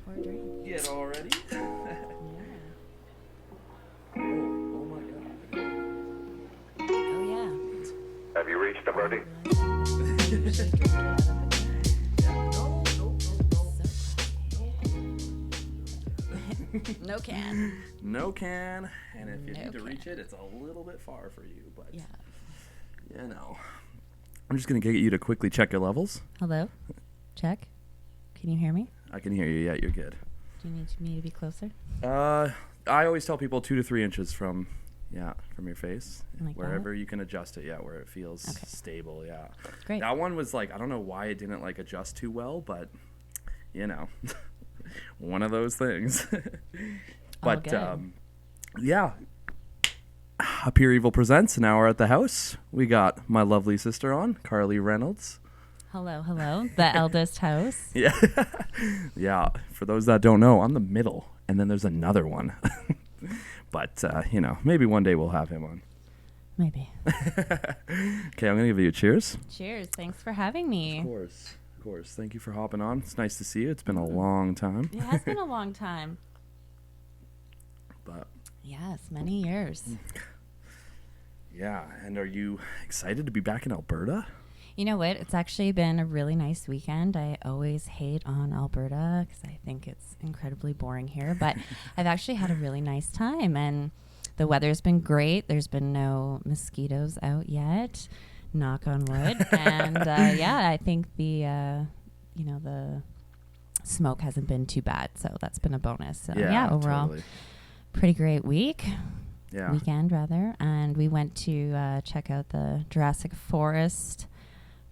Or a drink. Get all ready. Yeah. Oh my god. Oh, yeah. Have you reached a birdie? No can. No can. And if you No need to can. reach it, it's a little bit far for you. But, Yeah. you know. I'm just going to get you to quickly check your levels. Hello? Check. Can you hear me? I can hear you. Yeah, you're good. Do you need me to be closer? I always tell people 2 to 3 inches from your face. Like wherever you can adjust it, where it feels Okay. stable, yeah. Great. That one was like, I don't know why it didn't like adjust too well, but one of those things. But good. yeah. Apureevil presents. Now we're at the house. We got my lovely sister on, Karley Reynolds. Hello. The eldest house. Yeah. Yeah. For those that don't know, I'm the middle, and then there's another one. But, maybe one day we'll have him on. Maybe. Okay, I'm going to give you a cheers. Cheers. Thanks for having me. Of course. Thank you for hopping on. It's nice to see you. It's been a long time. It has been a long time. But Yes, many years. yeah, and are you excited to be back in Alberta? You know what? It's actually been a really nice weekend. I always hate on Alberta because I think it's incredibly boring here. But I've actually had a really nice time, and the weather's been great. There's been no mosquitoes out yet, knock on wood. And I think the smoke hasn't been too bad, so that's been a bonus. So overall, totally. pretty great weekend Yeah. And we went to check out the Jurassic Forest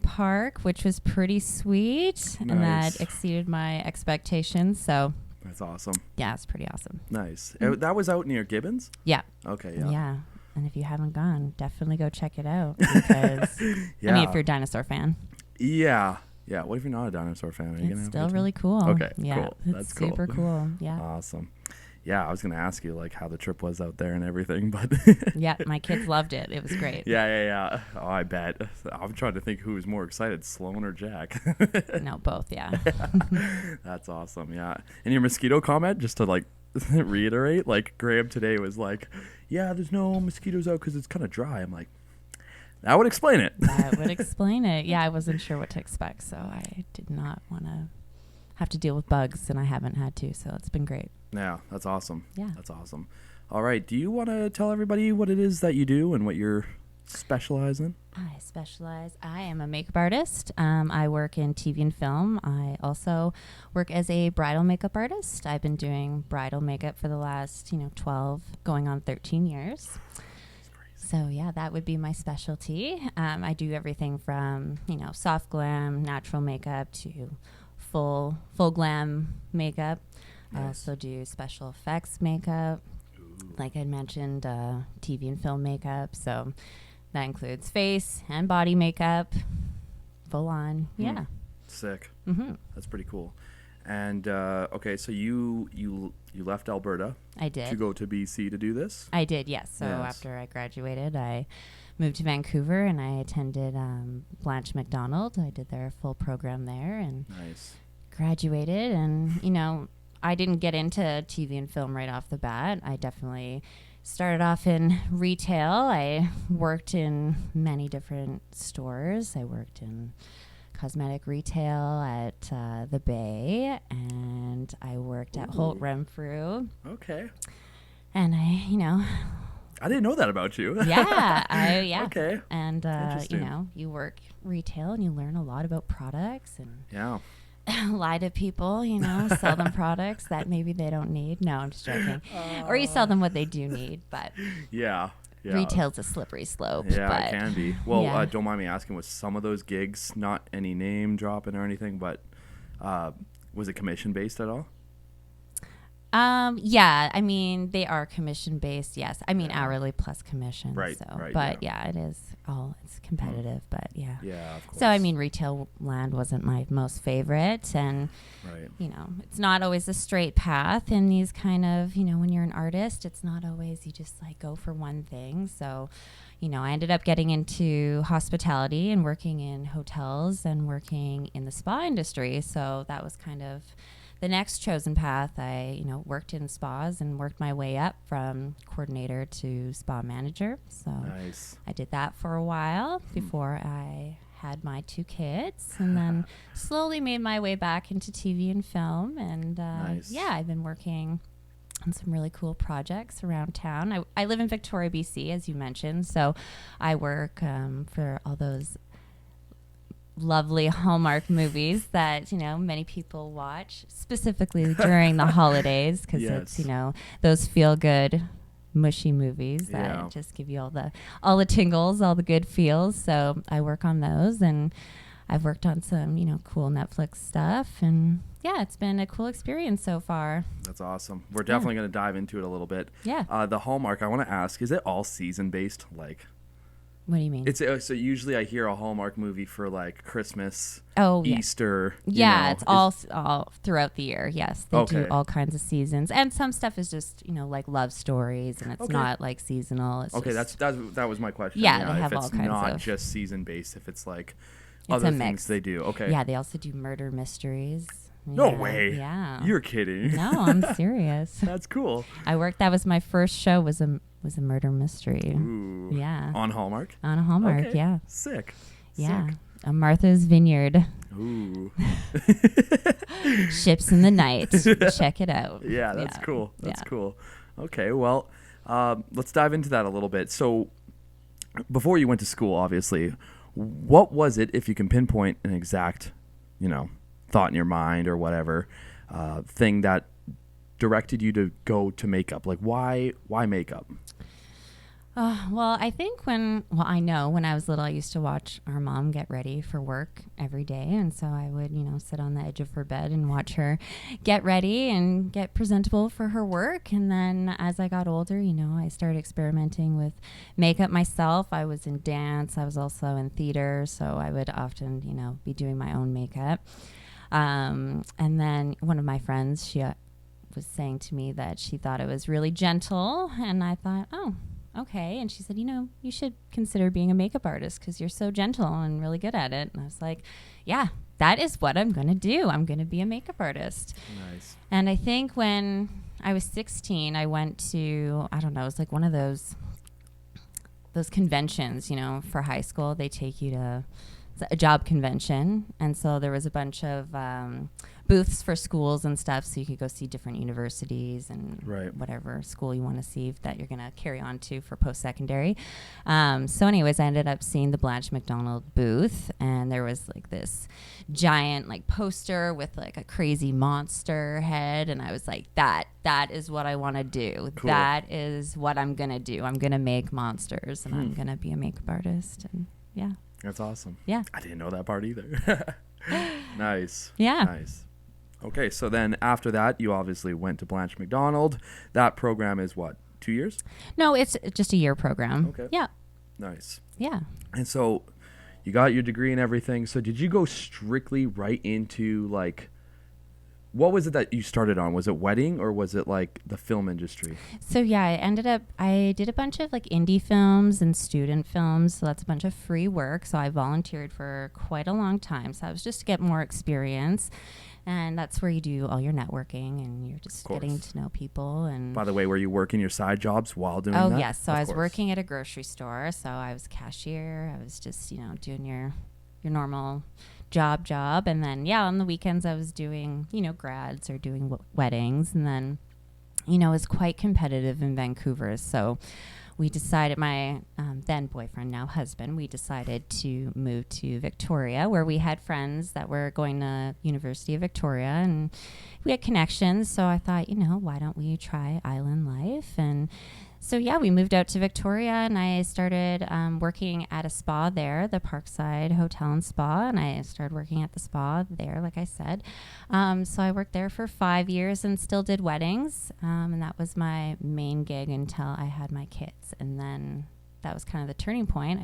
park, which was pretty sweet. And Nice. that exceeded my expectations, so That's awesome. yeah, it's pretty awesome. Nice. That was out near Gibbons? Yeah. Okay, yeah. Yeah. And if you haven't gone, definitely go check it out because Yeah. I mean, if you're a dinosaur fan, Yeah. Yeah. What if you're not a dinosaur fan? Are you gonna it's have a still good really time? cool. Okay, Yeah, cool. it's That's cool. super cool. Yeah. Awesome. Yeah, I was going to ask you like how the trip was out there and everything, but Yeah, my kids loved it. It was great. Yeah. Oh, I bet. I'm trying to think who was more excited, Sloan or Jack. No, both, yeah. That's awesome. Yeah. And your mosquito comment, just to like reiterate, like Graham today was like, yeah, there's no mosquitoes out because it's kind of dry. I'm like, that would explain it. That would explain it. Yeah, I wasn't sure what to expect, so I did not want to have to deal with bugs, and I haven't had to, so it's been great. Yeah, that's awesome. Yeah. That's awesome. All right. Do you want to tell everybody what it is that you do and what you're specialized in? I am a makeup artist. I work in TV and film. I also work as a bridal makeup artist. I've been doing bridal makeup for the last, 12, going on 13 years. So yeah, that would be my specialty. I do everything from, soft glam, natural makeup to full glam makeup. I Nice. also do special effects makeup. Like I mentioned, TV and film makeup. So that includes face and body makeup, full on. Yeah. Sick. Mm-hmm. That's pretty cool. And okay, so you left Alberta I did. to go to BC to do this? I did, yes. So Yes. after I graduated, I moved to Vancouver and I attended Blanche McDonald. I did their full program there and Nice. graduated. And, I didn't get into TV and film right off the bat. I definitely started off in retail. I worked in many different stores. I worked in cosmetic retail at the Bay, and I worked at Holt Ooh. Renfrew. Okay. And I didn't know that about you. yeah. Okay. And Interesting. you work retail and you learn a lot about products and Yeah. lie to people, sell them products that maybe they don't need. No, I'm just joking. Or you sell them what they do need, but Yeah. Yeah. retail's a slippery slope. Yeah, but it can be. Well, yeah. don't mind me asking, was some of those gigs, not any name dropping or anything, but was it commission based at all? Yeah, I mean, they are commission based. Yes. I mean, Yeah. hourly plus commission. Right, So, right, but yeah, it is it's competitive, but yeah. Yeah, of course. So, I mean, retail land wasn't my most favorite. And, Right. it's not always a straight path in these kind of, when you're an artist, it's not always you just like go for one thing. So, I ended up getting into hospitality and working in hotels and working in the spa industry. So that was kind of the next chosen path, I, worked in spas and worked my way up from coordinator to spa manager. So Nice. I did that for a while before I had my 2 kids, and then slowly made my way back into TV and film. And Nice. yeah, I've been working on some really cool projects around town. I live in Victoria, BC, as you mentioned, so I work for all those lovely Hallmark movies that many people watch, specifically during the holidays, because Yes. it's those feel good mushy movies that just give you all the tingles, all the good feels. So I work on those, and I've worked on some cool Netflix stuff, and yeah, it's been a cool experience so far. That's awesome. We're definitely going to dive into it a little bit. Yeah. The Hallmark, I want to ask, is it all season based? Like, What do you mean? it's so usually I hear a Hallmark movie for like Christmas, yeah. Easter. Yeah, it's all throughout the year. Yes, they do Okay. all kinds of seasons, and some stuff is just like love stories, and it's not like seasonal. It's Okay, just, that was my question. Yeah, they if have all it's kinds not of- just season based, if it's like It's other a things mix. they do. Okay. Yeah, they also do murder mysteries. No Yeah, way. Yeah. You're kidding. No, I'm serious. That's cool. That was my first show, was a murder mystery. Ooh. Yeah. On Hallmark? On a Hallmark, Okay. yeah. Sick. Yeah. Sick. A Martha's Vineyard. Ooh. Ships in the Night. Check it out. Yeah, that's cool. That's Yeah. cool. Okay, well, let's dive into that a little bit. So, before you went to school, obviously, what was it, if you can pinpoint an exact, thought in your mind or whatever, thing that directed you to go to makeup? Like, why makeup? Well, I think I know when I was little, I used to watch our mom get ready for work every day. And so I would, sit on the edge of her bed and watch her get ready and get presentable for her work. And then as I got older, I started experimenting with makeup myself. I was in dance. I was also in theater. So I would often, be doing my own makeup. And then one of my friends, she was saying to me that she thought it was really gentle. And I thought, oh, okay. And she said, you should consider being a makeup artist because you're so gentle and really good at it. And I was like, yeah, that is what I'm going to do. I'm going to be a makeup artist. Nice. And I think when I was 16, I went to, I don't know, it was like one of those conventions, for high school. They take you to a job convention. And so there was a bunch of booths for schools and stuff, so you could go see different universities and whatever school you want to see that you're going to carry on to for post-secondary. So anyways, I ended up seeing the Blanche McDonald booth, and there was like this giant like poster with like a crazy monster head, and I was like, that is what I want to do. Cool. That is what I'm going to do. I'm going to make monsters, and I'm going to be a makeup artist. And yeah. That's awesome. Yeah. I didn't know that part either. Nice. Yeah. Nice. Okay, so then after that, you obviously went to Blanche McDonald. That program is what, 2 years? No, it's just a year program. Okay. Yeah. Nice. Yeah. And so you got your degree and everything. So did you go strictly right into like, what was it that you started on? Was it wedding or was it like the film industry? So yeah, I did a bunch of like indie films and student films. So that's a bunch of free work. So I volunteered for quite a long time. So I was just to get more experience. And that's where you do all your networking and you're just getting to know people. And by the way, were you working your side jobs while doing that? Oh, yes. So Of I was course. working at a grocery store. So I was cashier. I was just, doing your normal job. And then, on the weekends I was doing, grads or doing weddings. And then, it was quite competitive in Vancouver. So we decided, my then boyfriend, now husband, we decided to move to Victoria, where we had friends that were going to University of Victoria, and we had connections. So I thought, why don't we try island life? And so, we moved out to Victoria, and I started working at a spa there, the Parkside Hotel and Spa, and I started working at the spa there, like I said. So I worked there for 5 years and still did weddings, and that was my main gig until I had my kids. And then that was kind of the turning point.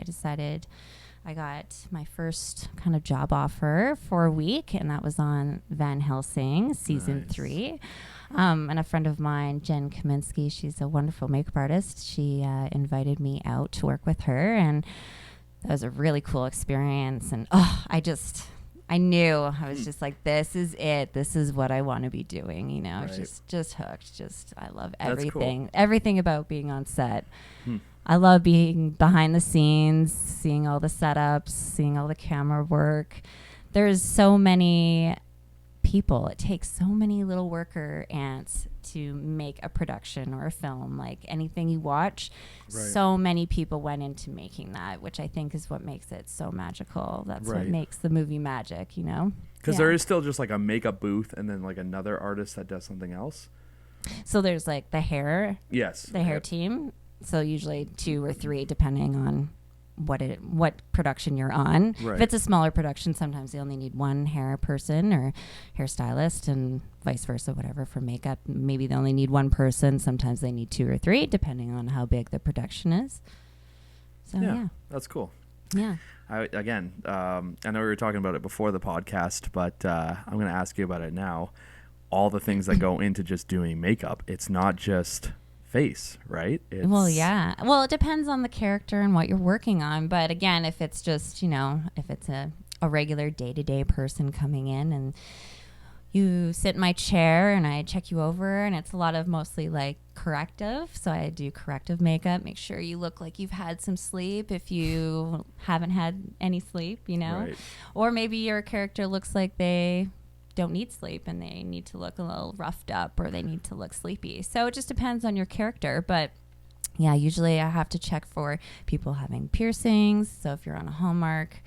I got my first kind of job offer for a week, and that was on Van Helsing, season 3. And a friend of mine, Jen Kaminsky, she's a wonderful makeup artist. She invited me out to work with her, and that was a really cool experience. And I knew. I was just like, this is it. This is what I want to be doing. You know, Right. just hooked. Just, I love That's everything. cool. Everything about being on set. Hmm. I love being behind the scenes, seeing all the setups, seeing all the camera work. There's so many people. It takes so many little worker ants to make a production or a film. Like anything you watch, Right. so many people went into making that, which I think is what makes it so magical. That's Right. what makes the movie magic, you know? Because Yeah. there is still just like a makeup booth and then like another artist that does something else. So there's like the hair Yes. hair Yep. team. So usually 2 or 3, depending on what production you're on. Right. If it's a smaller production, sometimes they only need 1 hair person or hairstylist, and vice versa, whatever. For makeup, maybe they only need 1 person. Sometimes they need 2 or 3, depending on how big the production is. So yeah. That's cool. Yeah. I know we were talking about it before the podcast, but I'm going to ask you about it now. All the things that go into just doing makeup, it's not just face, right? Well, yeah. Well, it depends on the character and what you're working on. But again, if it's just, if it's a regular day-to-day person coming in and you sit in my chair and I check you over, and it's a lot of mostly like corrective. So I do corrective makeup, make sure you look like you've had some sleep if you haven't had any sleep, Right. Or maybe your character looks like they don't need sleep and they need to look a little roughed up, or they need to look sleepy. So it just depends on your character. But yeah, usually I have to check for people having piercings. So if you're on a Hallmark,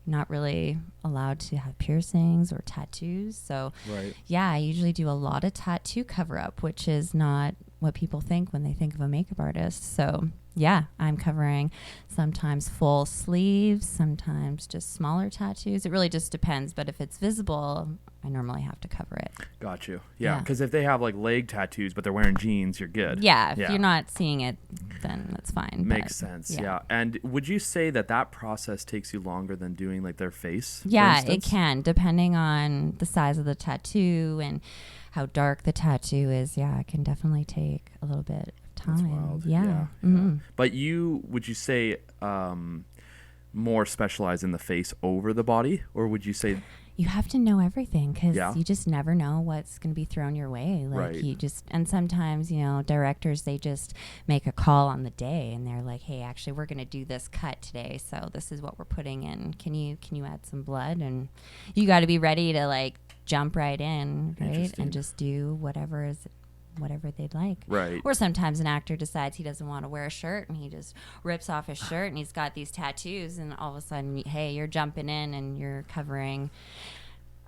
you're not really allowed to have piercings or tattoos. So Right. yeah, I usually do a lot of tattoo cover up, which is not what people think when they think of a makeup artist. So yeah, I'm covering sometimes full sleeves, sometimes just smaller tattoos. It really just depends. But if it's visible, I normally have to cover it. Got you. Yeah. Yeah. Because if they have like leg tattoos, but they're wearing jeans, you're good. Yeah, if you're not seeing it, then that's fine. Makes but, sense. Yeah. And would you say that process takes you longer than doing like their face? for Yeah, it instance? can, depending on the size of the tattoo and how dark the tattoo is. Yeah, it can definitely take a little bit of time. That's wild. Yeah. But would you say more specialized in the face over the body, or would you say You have to know everything because Yeah. you just never know what's going to be thrown your way. Like Right. and sometimes, directors, they just make a call on the day and they're like, hey, actually, we're going to do this cut today. So this is what we're putting in. Can you add some blood? And you got to be ready to like jump right in, right? Interesting. And just do whatever they'd like. Right. Or sometimes an actor decides he doesn't want to wear a shirt and he just rips off his shirt and he's got these tattoos, and all of a sudden, hey, you're jumping in and you're covering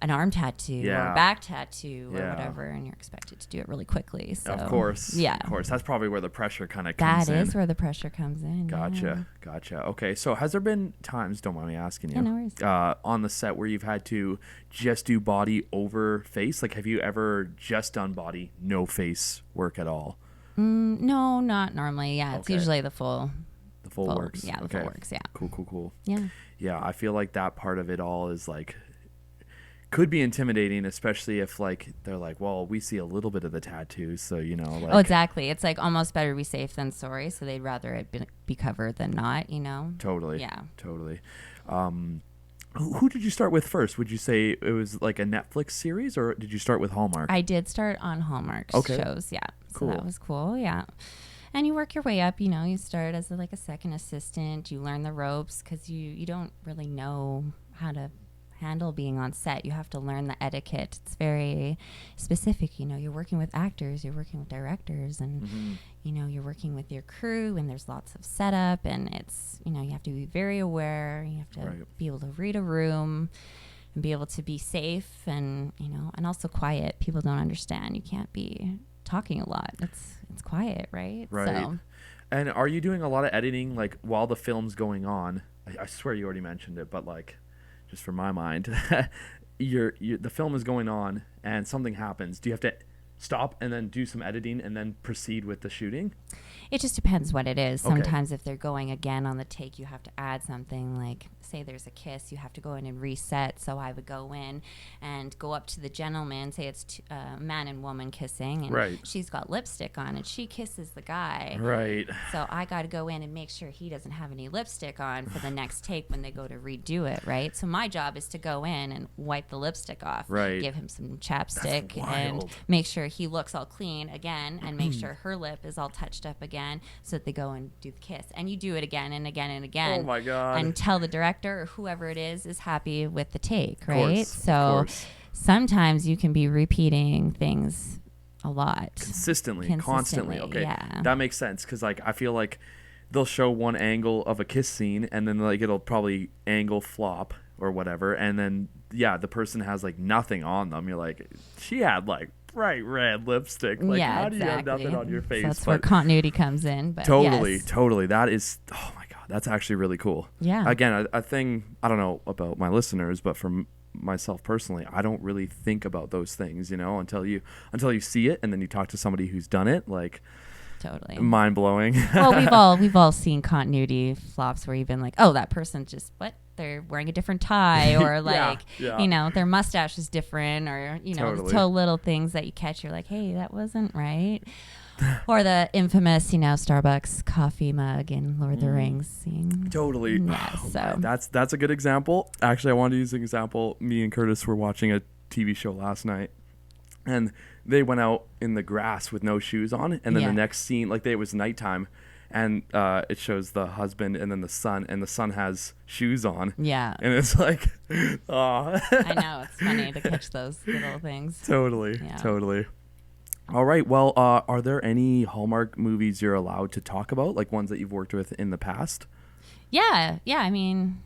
an arm tattoo or Yeah. a back tattoo or Yeah. whatever, and you're expected to do it really quickly. So Of course. Yeah. Of course. That's probably where the pressure kind of comes That in. is where the pressure comes in. Gotcha. Gotcha. Okay. So has there been times, don't mind me asking you, Yeah, no worries. on the set where you've had to just do body over face? Like, have you ever just done body, no face work at all? No, not normally. Yeah, it's Okay. usually the full Works. Yeah, the Okay. full works. Yeah. Cool. Yeah. Yeah, I feel like that part of it all is like could be intimidating, especially if like they're like, well, we see a little bit of the tattoos, so like Oh, exactly. It's like almost better be safe than sorry. So they'd rather it be covered than not, Totally. Yeah. Totally. Who did you start with first? Would you say it was like a Netflix series, or did you start with Hallmark? I did start on Hallmark Okay. shows. Yeah. Cool. So that was cool. Yeah. And you work your way up, you start as like a second assistant. You learn the ropes because you don't really know how to handle being on set. You have to learn the etiquette. It's very specific. You're working with actors, you're working with directors, and Mm-hmm. you're working with your crew, and there's lots of setup, and it's you have to be very aware. You have to Right. be able to read a room and be able to be safe, and and also quiet. People don't understand. You can't be talking a lot. It's quiet, right? Right. So, And are you doing a lot of editing like while the film's going on? I swear you already mentioned it, but like just for my mind, the film is going on and something happens. Do you have to stop and then do some editing and then proceed with the shooting? It just depends what it is. Okay. Sometimes if they're going again on the take, you have to add something, like say there's a kiss, you have to go in and reset. So I would go in and go up to the gentleman, say it's man and woman kissing, and Right. she's got lipstick on and she kisses the guy. Right. So I got to go in and make sure he doesn't have any lipstick on for the next take when they go to redo it, right? So my job is to go in and wipe the lipstick off, Right. give him some chapstick, That's and wild. make sure he looks all clean again, and make sure her lip is all touched up again, so that they go and do the kiss. And you do it again and again and again. Oh my God. Until the director or whoever it is happy with the take, Of right? course, So of course. sometimes you can be repeating things a lot. Constantly, constantly. Okay, yeah. that makes sense, because like I feel like they'll show one angle of a kiss scene and then like it'll probably angle flop or whatever, and then the person has like nothing on them. You're like, she had like bright red lipstick. Like, yeah, how do you have exactly. nothing on your face? So that's where continuity comes in. But Totally, yes. totally. That is, oh my God, that's actually really cool. Yeah. Again, a thing, I don't know about my listeners, but for myself personally, I don't really think about those things, until you see it and then you talk to somebody who's done it. Like, Totally. mind blowing. Well, we've all seen continuity flops where you've been like, oh, that person just they're wearing a different tie, or like yeah. their mustache is different, or Totally. so little things that you catch, you're like, hey, that wasn't right. Or the infamous Starbucks coffee mug in Lord of the Rings scene. Totally. Yeah, Oh, so man, that's a good example. Actually, I wanted to use an example. Me and Curtis were watching a TV show last night, and they went out in the grass with no shoes on, and then the next scene, like it was nighttime, and it shows the husband and then the son, and the son has shoes on. Yeah. And it's like, oh. I know, it's funny to catch those little things. Totally. Yeah. Totally. All right. Well, are there any Hallmark movies you're allowed to talk about, like ones that you've worked with in the past? Yeah. I mean,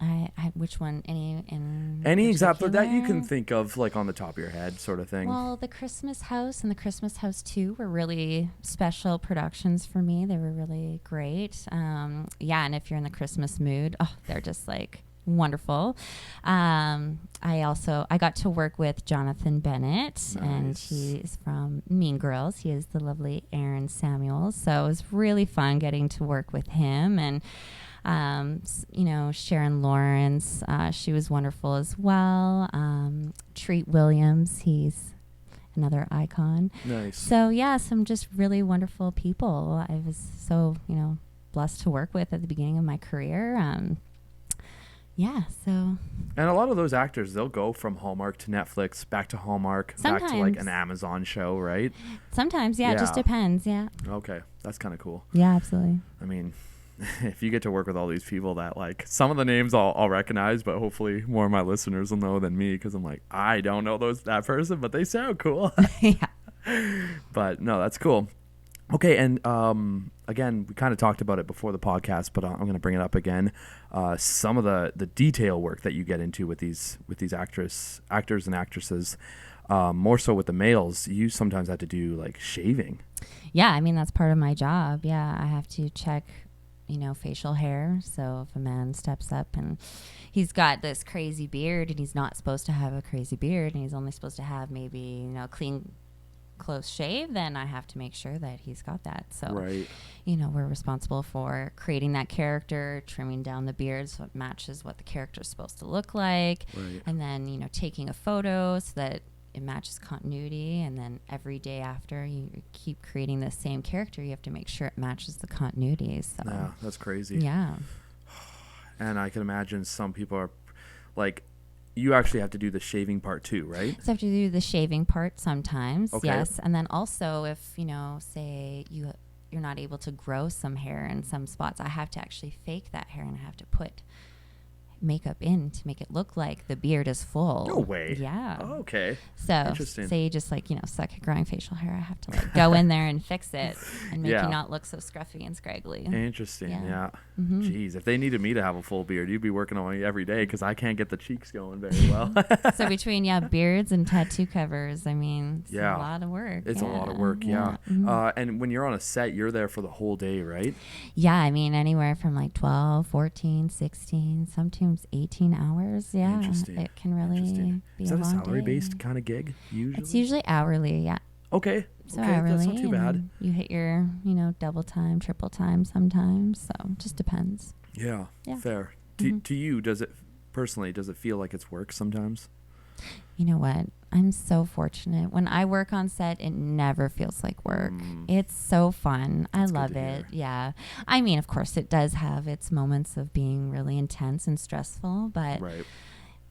I which one? Any example that you can think of, like on the top of your head, sort of thing? Well, the Christmas House and the Christmas House 2 were really special productions for me. They were really great. And if you're in the Christmas mood, they're just like wonderful. I got to work with Jonathan Bennett, and he's from Mean Girls. He is the lovely Aaron Samuels. So it was really fun getting to work with him. And Sharon Lawrence, she was wonderful as well. Treat Williams, he's another icon. Nice. So some just really wonderful people I was so blessed to work with at the beginning of my career. And a lot of those actors, they'll go from Hallmark to Netflix, back to Hallmark, back to like an Amazon show, right? Sometimes, it just depends. Okay, that's kind of cool. Yeah, absolutely. I mean, if you get to work with all these people that like some of the names I'll recognize, but hopefully more of my listeners will know than me, because I'm like, I don't know that person, but they sound cool. Yeah. But no, that's cool. Okay, and again, we kind of talked about it before the podcast, but I'm going to bring it up again. Some of the detail work that you get into with these actors and actresses, more so with the males, you sometimes have to do like shaving. Yeah, I mean, that's part of my job. Yeah, I have to check, facial hair. So if a man steps up and he's got this crazy beard and he's not supposed to have a crazy beard and he's only supposed to have maybe, clean, close shave, then I have to make sure that he's got that. So, right. We're responsible for creating that character, trimming down the beard so it matches what the character is supposed to look like. Right. And then, taking a photo so that it matches continuity, and then every day after you keep creating the same character, you have to make sure it matches the continuity. So Yeah, that's crazy. Yeah. And I can imagine some people are like, you actually have to do the shaving part too, right? So I have to do the shaving part sometimes, Okay. yes. And then also if, say you're not able to grow some hair in some spots, I have to actually fake that hair, and I have to put makeup in to make it look like the beard is full. No way. Yeah. Oh, okay. So Interesting. say you just like, suck at growing facial hair, I have to like go in there and fix it and make Yeah. you not look so scruffy and scraggly. Interesting. Yeah. Mm-hmm. Jeez, if they needed me to have a full beard, you'd be working on me every day, because I can't get the cheeks going very well. So between beards and tattoo covers, I mean, it's Yeah. a lot of work. It's a lot of work, yeah. Mhm. And when you're on a set, you're there for the whole day, right? Yeah, I mean, anywhere from like 12, 14, 16, some 2 sometimes 18 hours. Yeah, Interesting. it can really be Is a that a long salary-based day. kind of gig usually? It's usually hourly, yeah. Okay. So Okay, hourly, that's not too bad. and you hit your, double time, triple time sometimes. So it just depends. Yeah, Yeah. fair. Mhm. To you, does it feel like it's work sometimes? You know what? I'm so fortunate. When I work on set, it never feels like work. It's so fun. That's I good love to it. hear. Yeah. I mean, of course, it does have its moments of being really intense and stressful, but Right.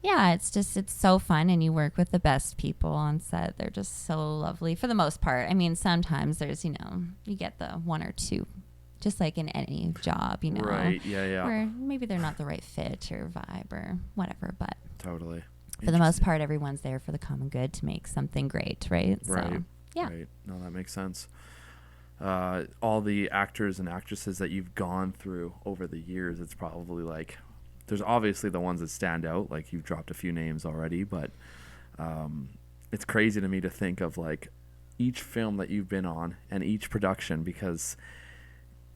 yeah, it's so fun, and you work with the best people on set. They're just so lovely for the most part. I mean, sometimes there's, you get the one or two, just like in any job, Right. Yeah. where maybe they're not the right fit or vibe or whatever, but Totally. for the most part, everyone's there for the common good to make something great, right? Right. So, yeah. Right. No, that makes sense. All the actors and actresses that you've gone through over the years, it's probably like, there's obviously the ones that stand out, like you've dropped a few names already, but it's crazy to me to think of like each film that you've been on and each production, because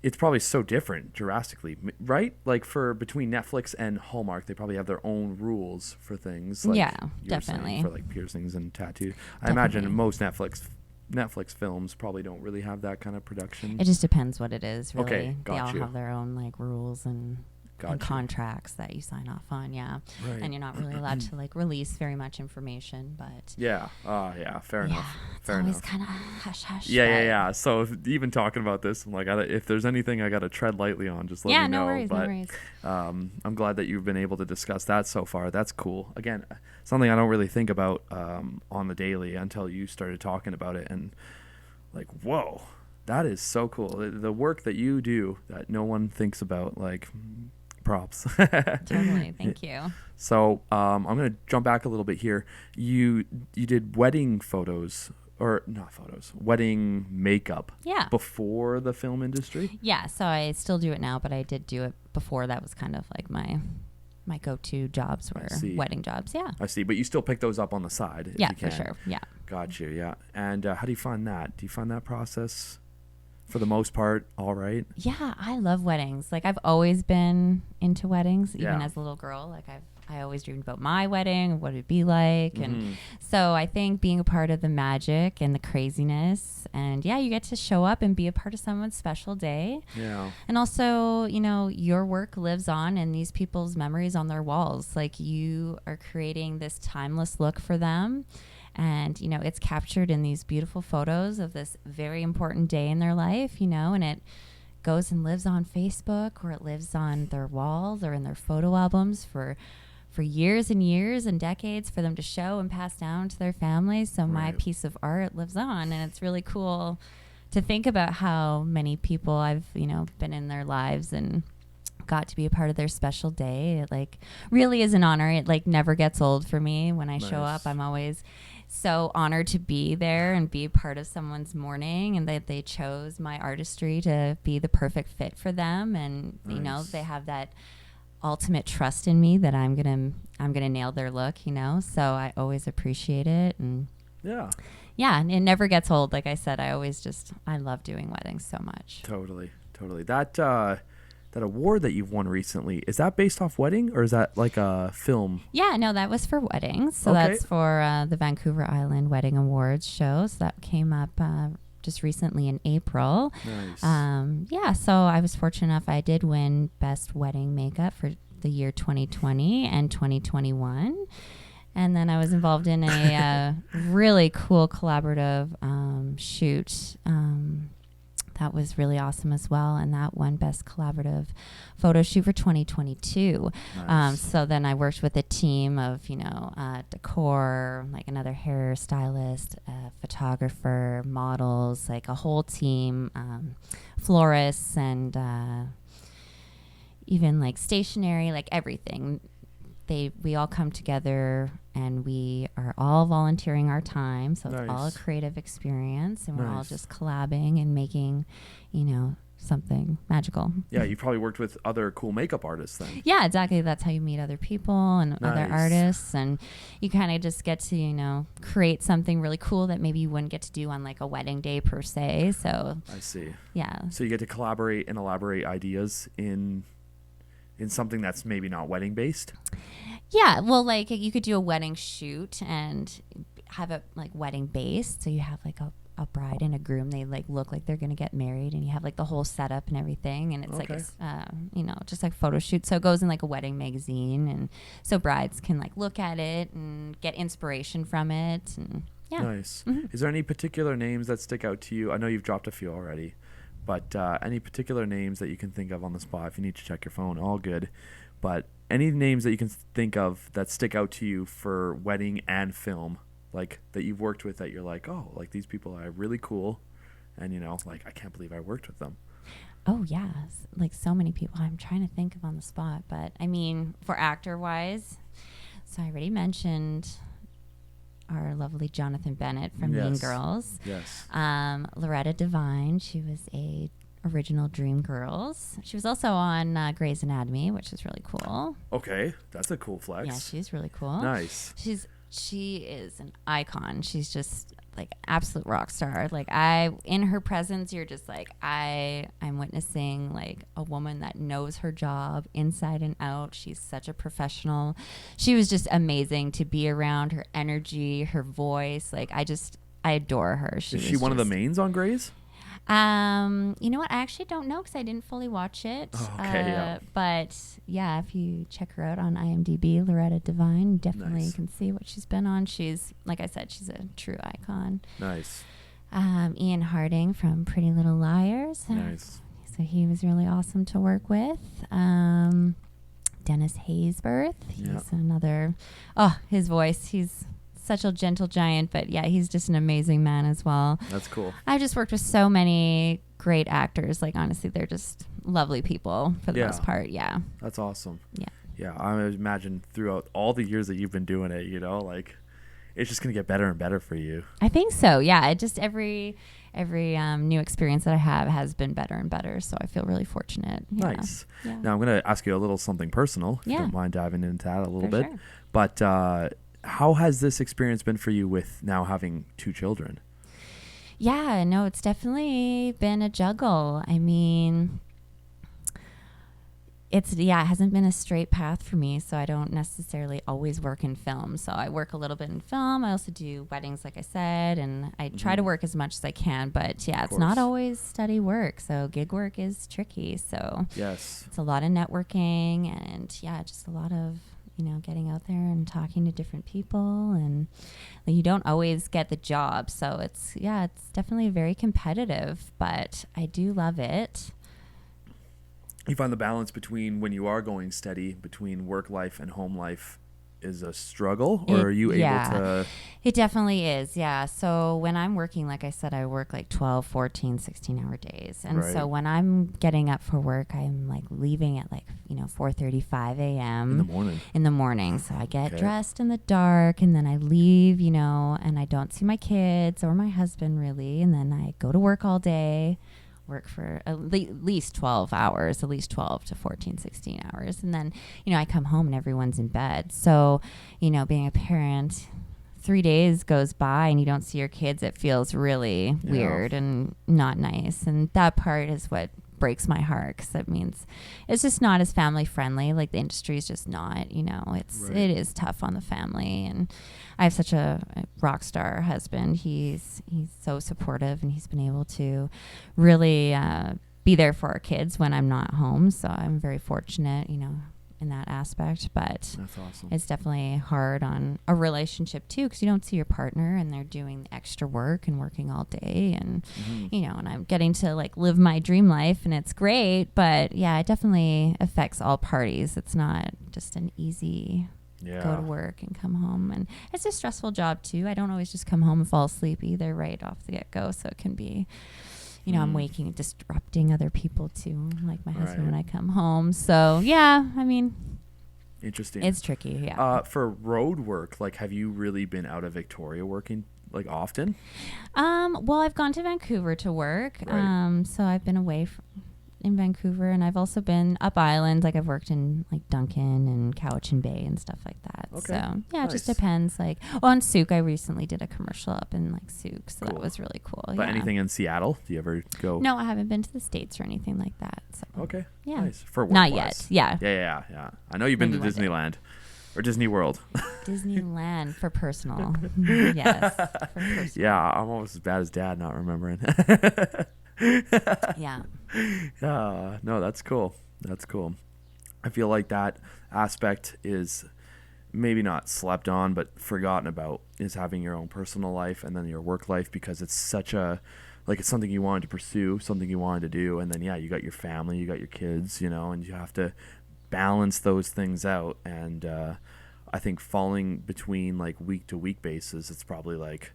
it's probably so different drastically, right? Like for between Netflix and Hallmark, they probably have their own rules for things. Like Yeah, you were saying, definitely. for like piercings and tattoos. I imagine most Netflix films probably don't really have that kind of production. It just depends what it is, really. Okay, They all got you. have their own like rules and Got you. contracts that you sign off on, yeah. Right. And you're not really allowed to like release very much information, but Yeah. Yeah. Fair yeah, enough. it's Fair always enough. kind of hush hush. Yeah. So even talking about this, I'm like, if there's anything I gotta tread lightly on, just let me know. No worries, but no worries. I'm glad that you've been able to discuss that so far. That's cool. Again, something I don't really think about on the daily until you started talking about it, and like, whoa, that is so cool. The work that you do that no one thinks about, like, props. Totally, thank you. So I'm gonna jump back a little bit here. You did wedding photos, or not photos, wedding makeup. Yeah. Before the film industry. Yeah, so I still do it now, but I did do it before. That was kind of like my go-to jobs were wedding jobs. Yeah. I see, but you still pick those up on the side. If Yeah, you can. for sure. Yeah. Got you. Yeah. And how do you find that? Do you find that process, for the most part, all right? Yeah, I love weddings. Like I've always been into weddings, even Yeah. as a little girl. Like I always dreamed about my wedding, what it'd be like, and so I think being a part of the magic and the craziness, and yeah, you get to show up and be a part of someone's special day. Yeah. And also, your work lives on in these people's memories on their walls. Like you are creating this timeless look for them. And, it's captured in these beautiful photos of this very important day in their life, and it goes and lives on Facebook, or it lives on their walls or in their photo albums for years and years and decades for them to show and pass down to their families. So my Right. piece of art lives on, and it's really cool to think about how many people I've, been in their lives and got to be a part of their special day. It like really is an honor. It like never gets old for me. When I show Nice. up, I'm always so honored to be there and be part of someone's morning, and that they chose my artistry to be the perfect fit for them. And Nice. they have that ultimate trust in me that I'm gonna nail their look, so I always appreciate it. And Yeah. and it never gets old. Like I said, I love doing weddings so much. Totally. That award that you've won recently, is that based off wedding, or is that like a film? Yeah, no, that was for weddings. So Okay. that's for the Vancouver Island Wedding Awards show. So that came up just recently in April. Nice. So I was fortunate enough. I did win Best Wedding Makeup for the year 2020 and 2021. And then I was involved in a really cool collaborative shoot that was really awesome as well. And that won Best Collaborative Photo Shoot for 2022. Nice. So then I worked with a team of, decor, like another hairstylist, photographer, models, like a whole team, florists, and even like stationery, like everything. We all come together, and we are all volunteering our time. So it's all a Nice. creative experience, and we're all Nice. just collabing and making, something magical. Yeah, you probably worked with other cool makeup artists then. Yeah, exactly. That's how you meet other people and other Nice. artists, and you kind of just get to, create something really cool that maybe you wouldn't get to do on like a wedding day per se. So I see. yeah. So you get to collaborate and elaborate ideas in in something that's maybe not wedding based? Yeah, well, like you could do a wedding shoot and have it like wedding based. So you have like a bride and a groom. They like look like they're gonna get married, and you have like the whole setup and everything. And it's like just like photo shoot. So it goes in like a wedding magazine, and so brides can like look at it and get inspiration from it. And yeah, Nice. Is there any particular names that stick out to you? I know you've dropped a few already, but any particular names that you can think of on the spot? If you need to check your phone, all good. But any names that you can think of that stick out to you for wedding and film, like that you've worked with, that you're like, oh, like these people are really cool, and like I can't believe I worked with them. Oh yeah, like so many people. I'm trying to think of on the spot, but I mean, for actor wise, so I already mentioned our lovely Jonathan Bennett from Mean Girls. Yes. Loretta Devine, she was a original Dream Girls. She was also on Grey's Anatomy, which is really cool. Okay, that's a cool flex. Yeah, she's really cool. Nice. She is an icon. She's just like absolute rock star. Like in her presence, you're just like I'm witnessing like a woman that knows her job inside and out. She's such a professional. She was just amazing to be around. Her energy, her voice, like I adore her. Is she one of the mains on Grey's? You know what? I actually don't know because I didn't fully watch it. Oh, okay, yeah. But yeah, if you check her out on IMDb, Loretta Devine, definitely can see what she's been on. She's, like I said, she's a true icon. Nice. Ian Harding from Pretty Little Liars. Nice. So he was really awesome to work with. Dennis Haysbert. He's another. Oh, his voice. He's such a gentle giant, but yeah, he's just an amazing man as well. That's cool. I've just worked with so many great actors. Like, honestly, they're just lovely people for the most part. Yeah. That's awesome. Yeah. Yeah. I imagine throughout all the years that you've been doing it, like it's just going to get better and better for you. I think so. Yeah. It just every new experience that I have has been better and better. So I feel really fortunate. Yeah. Nice. Yeah. Now I'm going to ask you a little something personal, if you don't mind diving into that a little bit. Sure. But, how has this experience been for you with now having 2 children? Yeah, no, it's definitely been a juggle. I mean, it hasn't been a straight path for me, so I don't necessarily always work in film. So I work a little bit in film. I also do weddings, like I said, and I try to work as much as I can. But yeah, it's not always steady work. So gig work is tricky. So yes, it's a lot of networking and just a lot of getting out there and talking to different people, and you don't always get the job. So it's definitely very competitive, but I do love it. You find the balance between when you are going steady between work life and home life is a struggle, or are you able to? It definitely is. Yeah. So when I'm working, like I said, I work like 12, 14, 16-hour days. And so when I'm getting up for work, I'm like leaving at like, 4:35 a.m. In the morning. So I get dressed in the dark, and then I leave, and I don't see my kids or my husband really. And then I go to work all day. Work for at least 12 hours, at least 12 to 14, 16 hours. And then, I come home and everyone's in bed. So, being a parent, 3 days goes by and you don't see your kids. It feels really weird and not nice. And that part is what breaks my heart, because that means it's just not as family friendly. Like the industry is just not, it is tough on the family. And I have such a rock star husband. He's so supportive, and he's been able to really be there for our kids when I'm not home. So I'm very fortunate, in that aspect. But that's awesome. It's definitely hard on a relationship too, because you don't see your partner and they're doing the extra work and working all day, and and I'm getting to like live my dream life, and it's great. But yeah, it definitely affects all parties. It's not just an easy go to work and come home, and it's a stressful job too. I don't always just come home and fall asleep either right off the get-go, so it can be I'm disrupting other people too, like my husband when I come home. So yeah, I mean, interesting. It's tricky. Yeah. For road work, like, have you really been out of Victoria working like often? Well, I've gone to Vancouver to work. So I've been away in Vancouver, and I've also been up island. Like I've worked in like Duncan and Cowichan Bay and stuff like that. Okay. So yeah, it just Nice. depends. Like, on Souk, I recently did a commercial up in like Souk, so that Cool. was really cool. But yeah. anything in Seattle? Do you ever go? No, I haven't been to the States or anything like that. So Okay. yeah, Nice. For work not wise. yet. Yeah, Yeah. I know you've been to Maybe one day. Disneyland or Disney World. Disneyland for personal. Yes, for personal. Yeah, I'm almost as bad as Dad not remembering. Yeah. No, that's cool. That's cool. I feel like that aspect is maybe not slept on, but forgotten about, is having your own personal life and then your work life, because it's such a, like, it's something you wanted to pursue, something you wanted to do. And then, yeah, you got your family, you got your kids, you know, and you have to balance those things out. And I think falling between like week to week basis, it's probably like,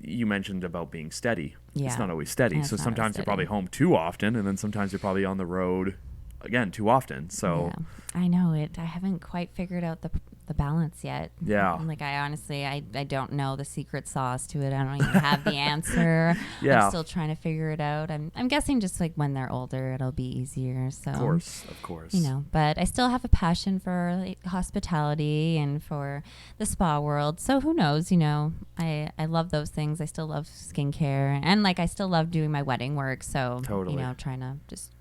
you mentioned about being steady. Yeah. It's not always steady. Yeah, So it's not sometimes always you're probably steady. home too often, and then sometimes you're probably on the road again too often. So yeah. I know it. I haven't quite figured out the balance yet. Yeah. Like I honestly, I don't know the secret sauce to it. I don't even have the answer. Yeah. I'm still trying to figure it out. I'm guessing just like when they're older, it'll be easier. So of course. you know, but I still have a passion for like, hospitality and for the spa world. So who knows, you know, I love those things. I still love skincare, and like I still love doing my wedding work. So, Totally. you know, trying to just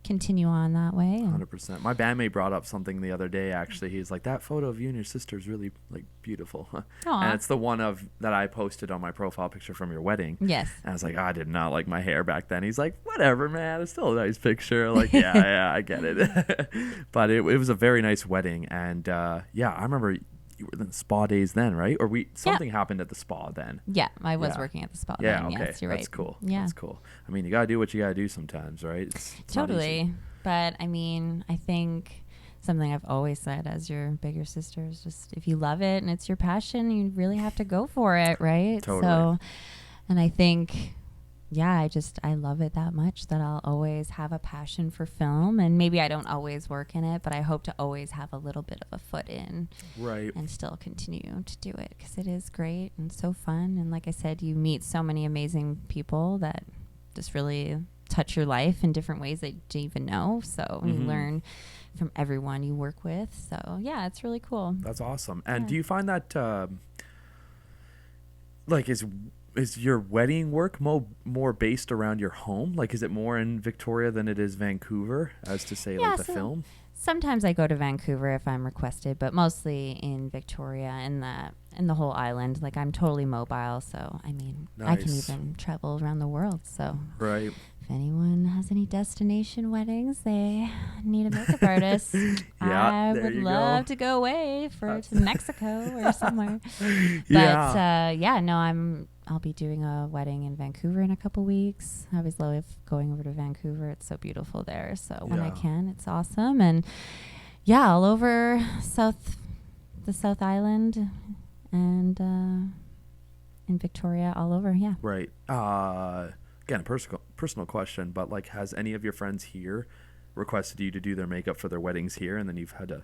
continue on that way. And 100%. My bandmate brought up something the other day, actually. He's like, that photo of you and your sister is really like beautiful. Aw. And it's the one of that I posted on my profile picture from your wedding. Yes. And I was like, I did not like my hair back then. He's like, whatever, man. It's still a nice picture. Like, yeah, I get it. But it was a very nice wedding. And yeah, I remember you were in the spa days then, right? Or something happened at the spa then. Yeah, I was Yeah. working at the spa. Yeah, then. okay. Yes, you're right. That's cool. Yeah, That's cool. I mean, you got to do what you got to do sometimes, right? It's not easy. totally. But I mean, I think something I've always said as your bigger sister is just if you love it and it's your passion, you really have to go for it, right? Totally. So, and I think, yeah, I love it that much that I'll always have a passion for film. And maybe I don't always work in it, but I hope to always have a little bit of a foot in Right. and still continue to do it because it is great and so fun. And like I said, you meet so many amazing people that just really touch your life in different ways that you didn't even know. So you learn from everyone you work with. So yeah, it's really cool. That's awesome. And Yeah. do you find that like is your wedding work more based around your home? Like, is it more in Victoria than it is Vancouver, as to say, Yeah, like the so film? Sometimes I go to Vancouver if I'm requested, but mostly in Victoria and the whole island. Like I'm totally mobile, so I mean I can Nice. even travel around the world. So Right. if anyone has any destination weddings, they need a makeup artist. I there would you love go. to go away to Mexico or somewhere. Yeah. But yeah, no, I'll be doing a wedding in Vancouver in a couple weeks. I always love going over to Vancouver. It's so beautiful there. So when I Yeah. can, it's awesome. And yeah, all over the South Island and in Victoria, all over. Yeah. Right. Again, personal question, but like, has any of your friends here requested you to do their makeup for their weddings here, and then you've had to,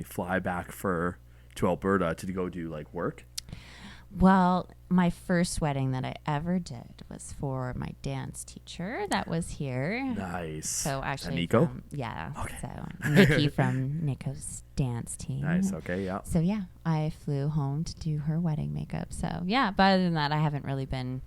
fly back to Alberta to go do like work? Well, my first wedding that I ever did was for my dance teacher that was here. Nice. So actually, Nico? yeah. Okay. So Nikki from Nico's dance team. Nice. Okay. Yeah. So yeah, I flew home to do her wedding makeup. So yeah, but other than that, I haven't really been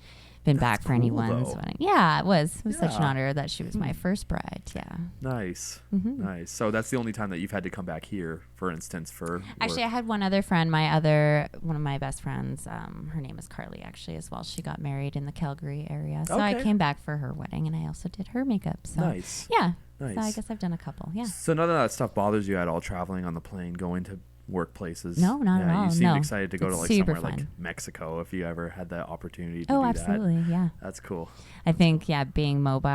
back for cool, anyone's though. wedding. Yeah, it was such an Yeah. honor that she was my first bride. Yeah. Nice. Mhm. Nice. So that's the only time that you've had to come back here, for instance, for Actually, I work. had one other friend, one of my best friends. Her name is Karley, actually, as well. She got married in the Calgary area, so I Okay. came back for her wedding, and I also did her makeup. So Nice. yeah, Nice. so I guess I've done a couple. Yeah. So none of that stuff bothers you at all, traveling on the plane, going to workplaces? No, not at all, You seem no. excited to go It's to like super somewhere like fun. Mexico if you ever had the opportunity to Oh, do absolutely. that. Yeah. That's cool. I think being a mobile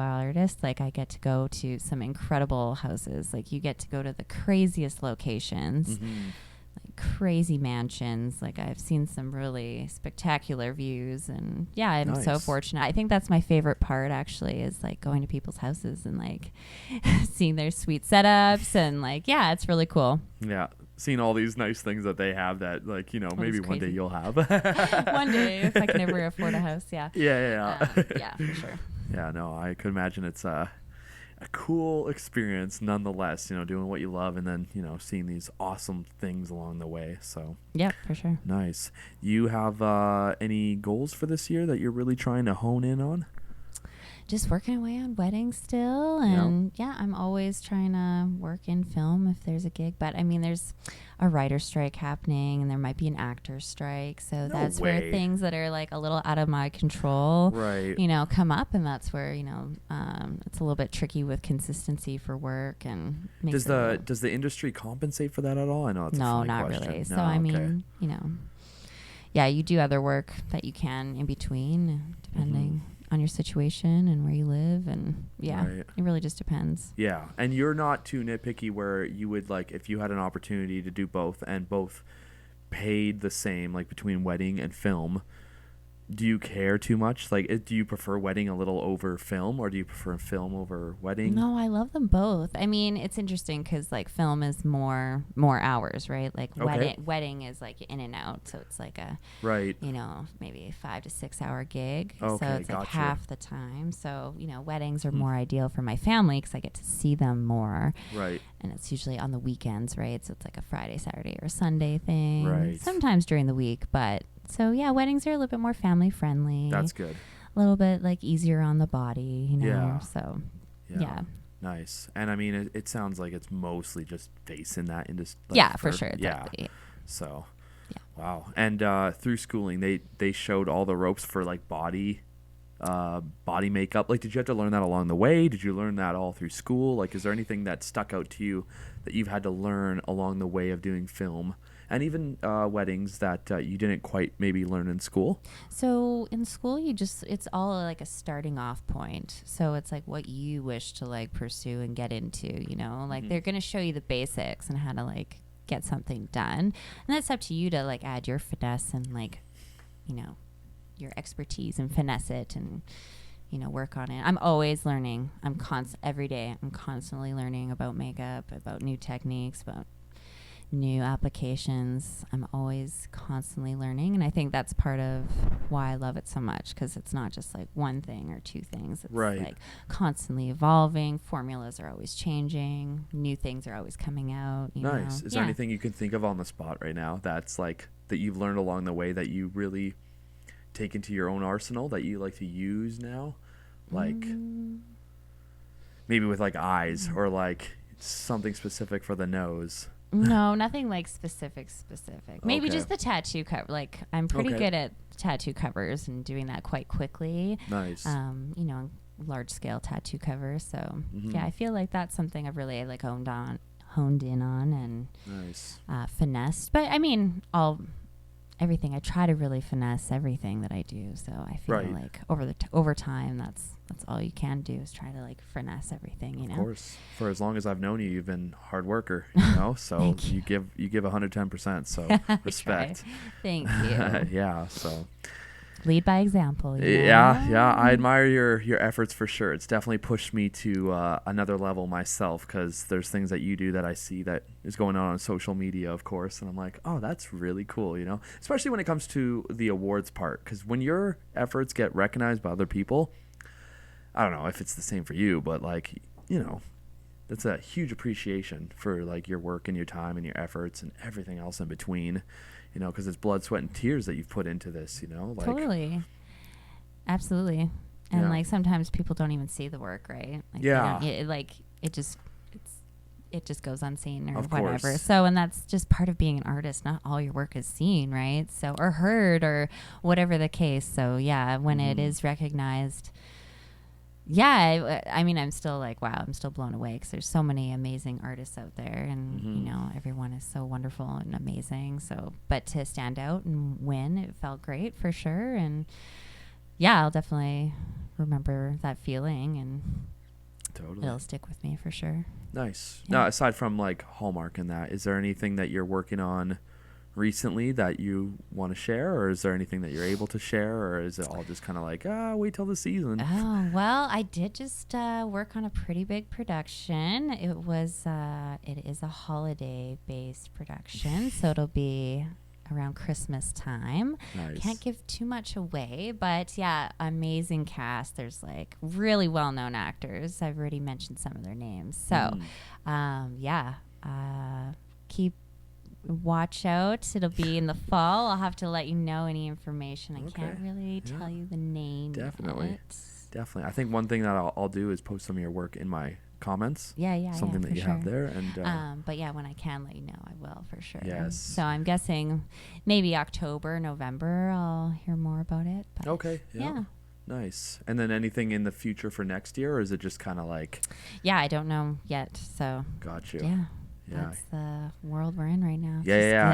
artist, like I get to go to some incredible houses. Like you get to go to the craziest locations, like crazy mansions. Like I've seen some really spectacular views, and yeah, I'm so Nice. fortunate. I think that's my favorite part actually, is like going to people's houses and like seeing their sweet setups, and like yeah, it's really cool. Yeah. Seeing all these nice things that they have that, like, maybe one day crazy. you'll have. One day if I can ever afford a house, yeah. Yeah. Yeah, for sure. Yeah, no, I could imagine it's a cool experience nonetheless, doing what you love and then, seeing these awesome things along the way. So Yep, for sure. nice. You have any goals for this year that you're really trying to hone in on? Just working away on weddings still, Yeah. and I'm always trying to work in film if there's a gig. But I mean, there's a writer strike happening, and there might be an actor strike, so No that's way. where things that are like a little out of my control, Right. come up, and that's where it's a little bit tricky with consistency for work and makes Does the industry compensate for that at all? I know it's a no, funny not question. really. No, So I okay. mean, you do other work that you can in between, depending on your situation and where you live, and Right. it really just depends. Yeah, and you're not too nitpicky where you would like if you had an opportunity to do both and both paid the same, like between wedding and film. Do you care too much? Like, do you prefer wedding a little over film, or do you prefer film over wedding? No, I love them both. I mean, it's interesting because like film is more hours, right? Like Okay. wedding is like in and out, so it's like a Right. maybe a 5 to 6 hour gig. Okay, so it's like gotcha. half the time. So weddings are more ideal for my family because I get to see them more. Right. And it's usually on the weekends, right? So it's like a Friday, Saturday, or Sunday thing. Right. Sometimes during the week, but so weddings are a little bit more family friendly. That's good. A little bit like easier on the body, Yeah. So Yeah. Nice. And I mean, it sounds like it's mostly just face in that industry. yeah, for sure. Exactly. Yeah. So. Yeah. Wow. And through schooling, they showed all the ropes for like body makeup. Like, did you have to learn that along the way? Did you learn that all through school? Like, is there anything that stuck out to you that you've had to learn along the way of doing film? And even weddings that you didn't quite maybe learn in school? So in school, it's all like a starting off point. So it's like what you wish to like pursue and get into, like they're going to show you the basics and how to like get something done. And that's up to you to like add your finesse and like, your expertise and finesse it and, work on it. I'm always learning. Every day I'm constantly learning about makeup, about new techniques, about new applications. I'm always constantly learning, and I think that's part of why I love it so much, because it's not just like one thing or two things. It's Right. like constantly evolving. Formulas are always changing. New things are always coming out. Nice. Is there anything you can think of on the spot right now that's like that you've learned along the way that you really take into your own arsenal that you like to use now? Like maybe with like eyes or like something specific for the nose. No, nothing like specific. Maybe Okay. just the tattoo cover. Like I'm pretty Okay. good at tattoo covers and doing that quite quickly. Nice. Large scale tattoo covers. So Mhm. I feel like that's something I've really like honed in on and Nice. finessed. But I mean, everything I try to really finesse everything that I do. So I feel Right. like over time, that's all you can do is try to like finesse everything. Of course. For as long as I've known you, you've been a hard worker, so Thank you give 110%, so I respect. try. Thank you. Yeah, so Lead by example. yeah, I admire your efforts for sure. It's definitely pushed me to another level myself, because there's things that you do that I see that is going on social media, of course, and I'm like, oh, that's really cool, especially when it comes to the awards part, because when your efforts get recognized by other people, I don't know if it's the same for you, but like, that's a huge appreciation for like your work and your time and your efforts and everything else in between, because it's blood, sweat, and tears that you've put into this, like Totally. Absolutely. And Yeah. like sometimes people don't even see the work, right? Like, they Yeah. don't- it just goes unseen or Of whatever. course. So, and that's just part of being an artist. Not all your work is seen, right? So, or heard or whatever the case. So yeah, when it is recognized, I mean, I'm still like, wow, I'm still blown away because there's so many amazing artists out there, and everyone is so wonderful and amazing. So, but to stand out and win, it felt great for sure. And yeah, I'll definitely remember that feeling, and totally it'll stick with me for sure. nice. Yeah. Now, aside from like Hallmark and that, is there anything that you're working on recently that you want to share, or is there anything that you're able to share, or is it all just kind of like wait till the season? Oh, well, I did just work on a pretty big production. It is a holiday based production, so it'll be around Christmas time. Nice. Can't give too much away, but yeah, amazing cast. There's like really well-known actors. I've already mentioned some of their names. So, keep watch out. It'll be in the fall. I'll have to let you know any information. I can't really tell you the name. Definitely. I think one thing that I'll do is post some of your work in my comments. Something that you have there. And but yeah, when I can let you know, I will for sure. Yes. So I'm guessing maybe October, November, I'll hear more about it. But okay. Yeah. Nice. And then anything in the future for next year, or is it just kind of like? Yeah, I don't know yet. So. Got you. Yeah. That's the world we're in right now.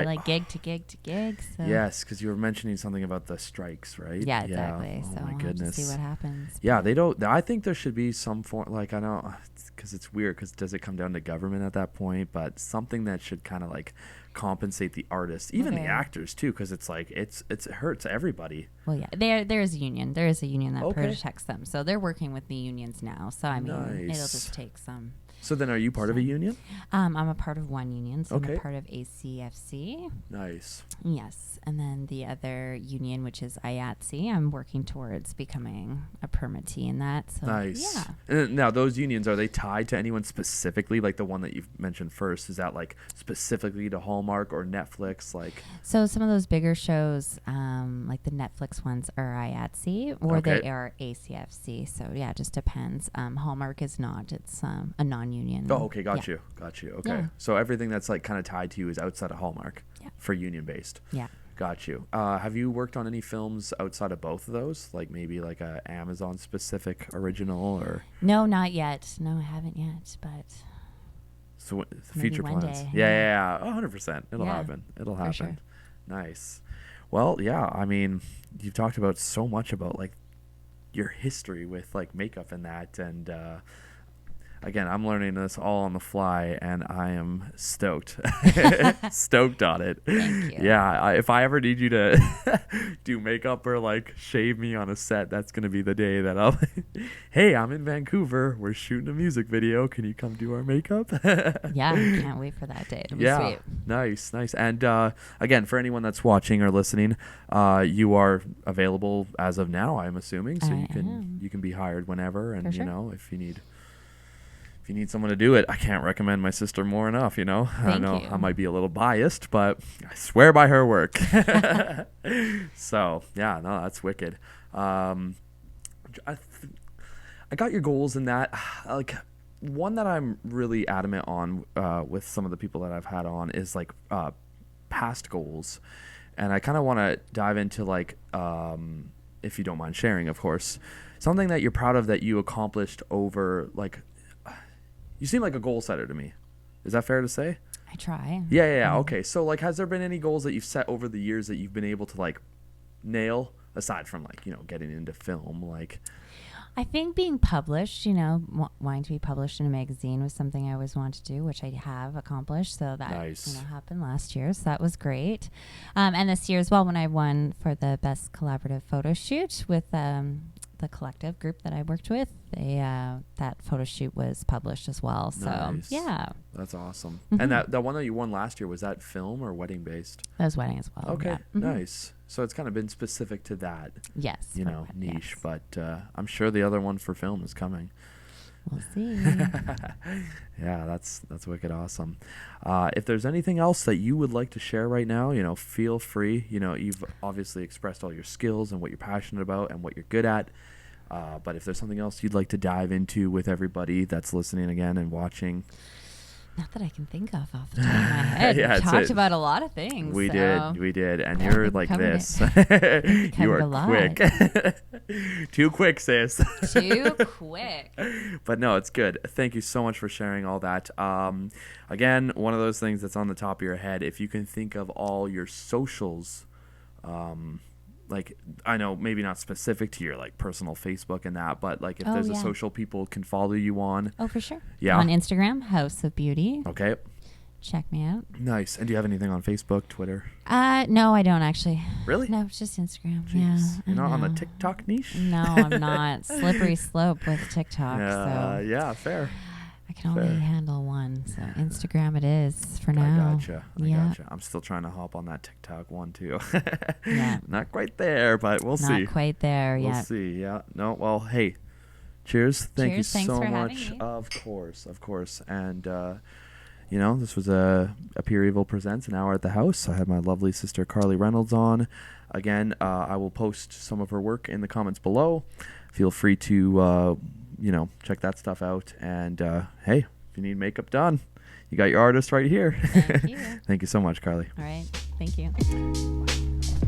Like gig to gig to gig. So. Yes, because you were mentioning something about the strikes, right? Yeah, exactly. Oh so my we'll goodness. have to see what happens. Yeah, they don't. I think there should be some form. Like I know, because it's weird. Because does it come down to government at that point? But something that should kind of like compensate the artists, even the actors too, because it's like it hurts everybody. Well, yeah, there is a union. There is a union that protects them. So they're working with the unions now. So I mean, it'll just take some. So then, are you part of a union? I'm a part of one union, so I'm Okay. a part of ACFC. Nice. Yes, and then the other union, which is IATSE, I'm working towards becoming a permittee in that. So, Nice. yeah. And now, those unions, are they tied to anyone specifically? Like the one that you've mentioned first, is that like specifically to Hallmark or Netflix? Like, So some of those bigger shows, like the Netflix ones, are IATSE or Okay. they are ACFC. So yeah, it just depends. Hallmark is not; it's a non-union. oh, okay, got Yeah. you. Okay, Yeah. so everything that's like kind of tied to you is outside of Hallmark Yeah. for union based. Yeah. Got you. Have you worked on any films outside of both of those? Like maybe like a Amazon specific original or? No, not yet. No, I haven't yet. But So the Maybe future one plans. day, Yeah. 100%. It'll Yeah, happen. It'll for happen. sure. Nice. Well, yeah. I mean, you've talked about so much about like your history with like makeup and that, and again, I'm learning this all on the fly, and I am stoked. Stoked on it. Thank you. Yeah, if I ever need you to do makeup or like shave me on a set, that's gonna be the day that I'll. Hey, I'm in Vancouver. We're shooting a music video. Can you come do our makeup? yeah, I can't wait for that day. It'll be sweet. Nice. And again, for anyone that's watching or listening, you are available as of now, I'm assuming, so you can be hired whenever, and For sure. you know, if you need someone to do it, I can't recommend my sister more enough, you know. I Thank know you. I might be a little biased, but I swear by her work. So, yeah, no, that's wicked. I got your goals in that. Like, one that I'm really adamant on with some of the people that I've had on is like past goals. And I kind of want to dive into like, if you don't mind sharing, of course, something that you're proud of that you accomplished over like, you seem like a goal setter to me. Is that fair to say? I try. Yeah. Okay. So like, has there been any goals that you've set over the years that you've been able to like nail, aside from like, you know, getting into film? Like, I think being published, you know, wanting to be published in a magazine was something I always wanted to do, which I have accomplished. So that Nice. happened last year. So that was great. And this year as well, when I won for the best collaborative photo shoot with the collective group that I worked with, that photo shoot was published as well. So Nice. yeah, that's awesome. Mhm. And that one that you won last year, was that film or wedding based? that was wedding as well. Okay. Yeah. Mhm. Nice. So it's kind of been specific to that, Yes. you for know, wedding, niche, yes. but I'm sure the other one for film is coming. We'll see. Yeah, that's wicked awesome. If there's anything else that you would like to share right now, you know, feel free. You know, you've obviously expressed all your skills and what you're passionate about and what you're good at. But if there's something else you'd like to dive into with everybody that's listening again and watching. Not that I can think of off the top of my head. Yeah, We it's talked a- about a lot of things. We so. did, and Yeah, you're we've like covered this. it. You covered are a lot. quick, too quick, sis. Too quick. But no, it's good. Thank you so much for sharing all that. Again, one of those things that's on the top of your head. If you can think of all your socials, like I know maybe not specific to your like personal Facebook and that, but like if there's a yeah. social people can follow you on. Oh, for sure. Yeah. On Instagram, Howse of Beauty. Okay. Check me out. Nice. And do you have anything on Facebook, Twitter? No, I don't actually. Really? No, it's just Instagram. Jeez. Yeah. You're not I on the know. TikTok niche? No, I'm not. Slippery slope with TikTok. Yeah, So yeah, fair. I can only Fair. handle one, so Instagram it is for I now. gotcha. I Yeah. gotcha. I'm still trying to hop on that TikTok one too. Yeah. Not quite there, but we'll Not see. quite there We'll yet. see. Yeah. No. Well, hey. Cheers. Thank you Cheers. Thanks so for having much. me. Of course. And you know, this was a Apureevil Presents, an hour at the house. I had my lovely sister Karley Reynolds on. Again, I will post some of her work in the comments below. Feel free to you know, check that stuff out. And hey, if you need makeup done, you got your artist right here. Thank you. Thank you so much, Karley. All right. Thank you.